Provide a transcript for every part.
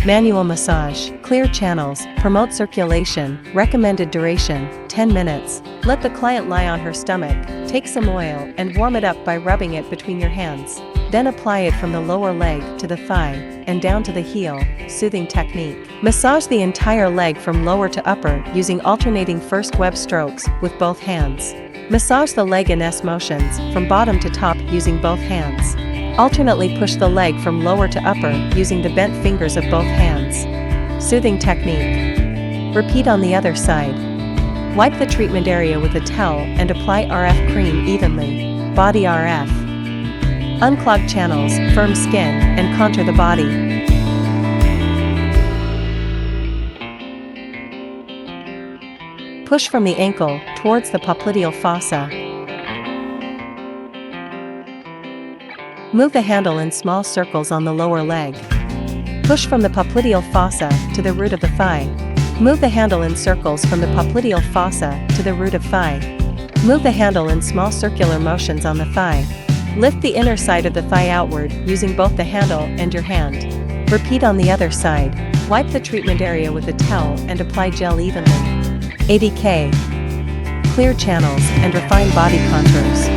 Manual massage. Clear channels. Promote circulation. Recommended duration, 10 minutes. Let the client lie on her stomach. Take some oil and warm it up by rubbing it between your hands. Then apply it from the lower leg to the thigh and down to the heel. Soothing technique. Massage the entire leg from lower to upper using alternating first web strokes with both hands. Massage the leg in S motions from bottom to top using both hands. Alternately push the leg from lower to upper using the bent fingers of both hands. Soothing technique. Repeat on the other side. Wipe the treatment area with a towel and apply RF cream evenly. Body RF. Unclog channels, firm skin, and contour the body. Push from the ankle towards the popliteal fossa. Move the handle in small circles on the lower leg. Push from the popliteal fossa to the root of the thigh. Move the handle in circles from the popliteal fossa to the root of thigh. Move the handle in small circular motions on the thigh. Lift the inner side of the thigh outward using both the handle and your hand. Repeat on the other side. Wipe the treatment area with a towel and apply gel evenly. 80K. Clear channels and refine body contours.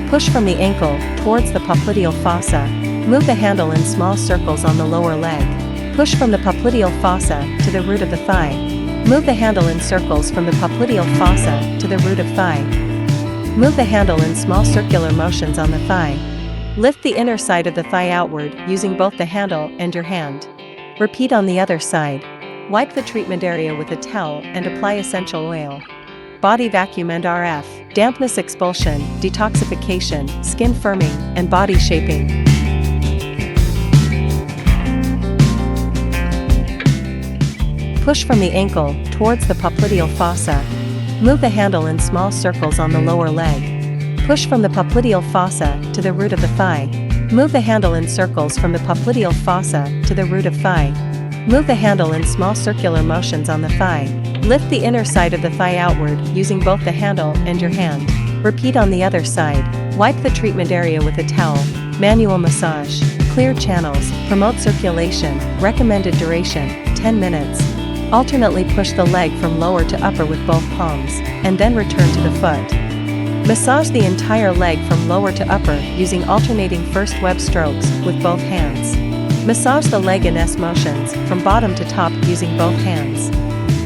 Push from the ankle towards the popliteal fossa. Move the handle in small circles on the lower leg. Push from the popliteal fossa to the root of the thigh. Move the handle in circles from the popliteal fossa to the root of thigh. Move the handle in small circular motions on the thigh. Lift the inner side of the thigh outward using both the handle and your hand. Repeat on the other side. Wipe the treatment area with a towel and apply essential oil. Body vacuum and RF. Dampness expulsion, detoxification, skin firming, and body shaping. Push from the ankle towards the popliteal fossa. Move the handle in small circles on the lower leg. Push from the popliteal fossa to the root of the thigh. Move the handle in circles from the popliteal fossa to the root of thigh. Move the handle in small circular motions on the thigh. Lift the inner side of the thigh outward using both the handle and your hand. Repeat on the other side. Wipe the treatment area with a towel. Manual massage. Clear channels. Promote circulation. Recommended duration, 10 minutes. Alternately push the leg from lower to upper with both palms, and then return to the foot. Massage the entire leg from lower to upper using alternating first web strokes with both hands. Massage the leg in S motions from bottom to top using both hands.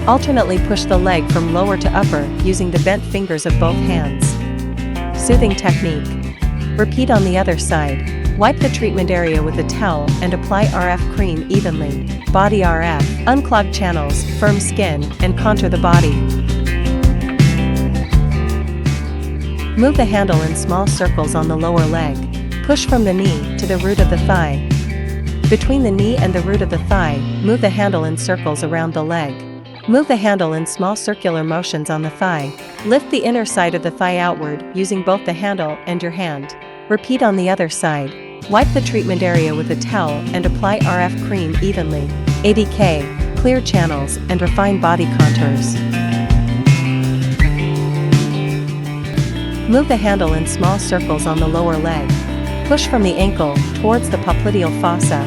Alternately push the leg from lower to upper using the bent fingers of both hands. Soothing technique. Repeat on the other side. Wipe the treatment area with a towel and apply RF cream evenly. Body RF. Unclog channels, firm skin, and contour the body. Move the handle in small circles on the lower leg. Push from the knee to the root of the thigh. Between the knee and the root of the thigh, move the handle in circles around the leg. Move the handle in small circular motions on the thigh. Lift the inner side of the thigh outward using both the handle and your hand. Repeat on the other side. Wipe the treatment area with a towel and apply RF cream evenly. 80K. Clear channels and refine body contours. Move the handle in small circles on the lower leg. Push from the ankle towards the popliteal fossa.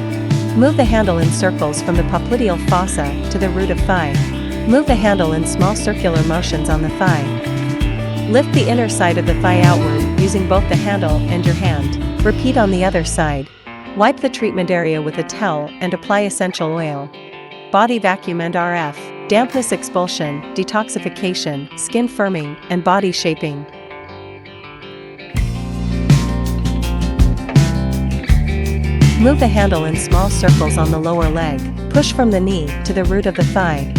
Move the handle in circles from the popliteal fossa to the root of thigh. Move the handle in small circular motions on the thigh. Lift the inner side of the thigh outward using both the handle and your hand. Repeat on the other side. Wipe the treatment area with a towel and apply essential oil. Body vacuum and RF. Dampness expulsion, detoxification, skin firming, and body shaping. Move the handle in small circles on the lower leg. Push from the knee to the root of the thigh.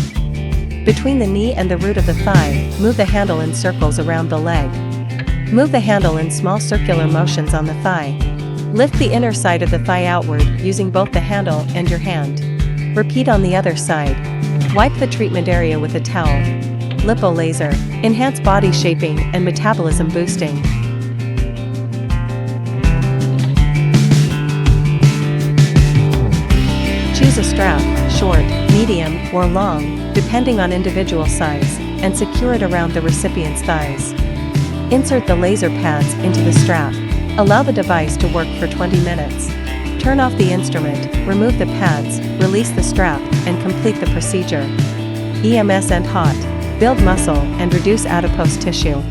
Between the knee and the root of the thigh, move the handle in circles around the leg. Move the handle in small circular motions on the thigh. Lift the inner side of the thigh outward using both the handle and your hand. Repeat on the other side. Wipe the treatment area with a towel. Lipo laser. Enhance body shaping and metabolism boosting. Choose a strap, short, medium, or long, depending on individual size, and secure it around the recipient's thighs. Insert the laser pads into the strap. Allow the device to work for 20 minutes. Turn off the instrument, remove the pads, release the strap, and complete the procedure. EMS and hot. Build muscle and reduce adipose tissue.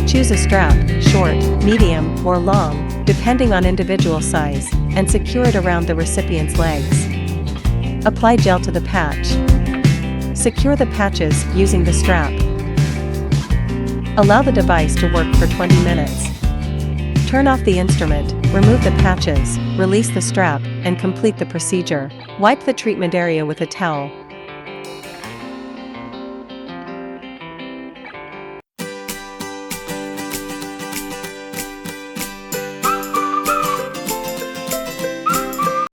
Choose a strap, short, medium, or long, depending on individual size, and secure it around the recipient's legs. Apply gel to the patch. Secure the patches using the strap. Allow the device to work for 20 minutes. Turn off the instrument, remove the patches, release the strap, and complete the procedure. Wipe the treatment area with a towel,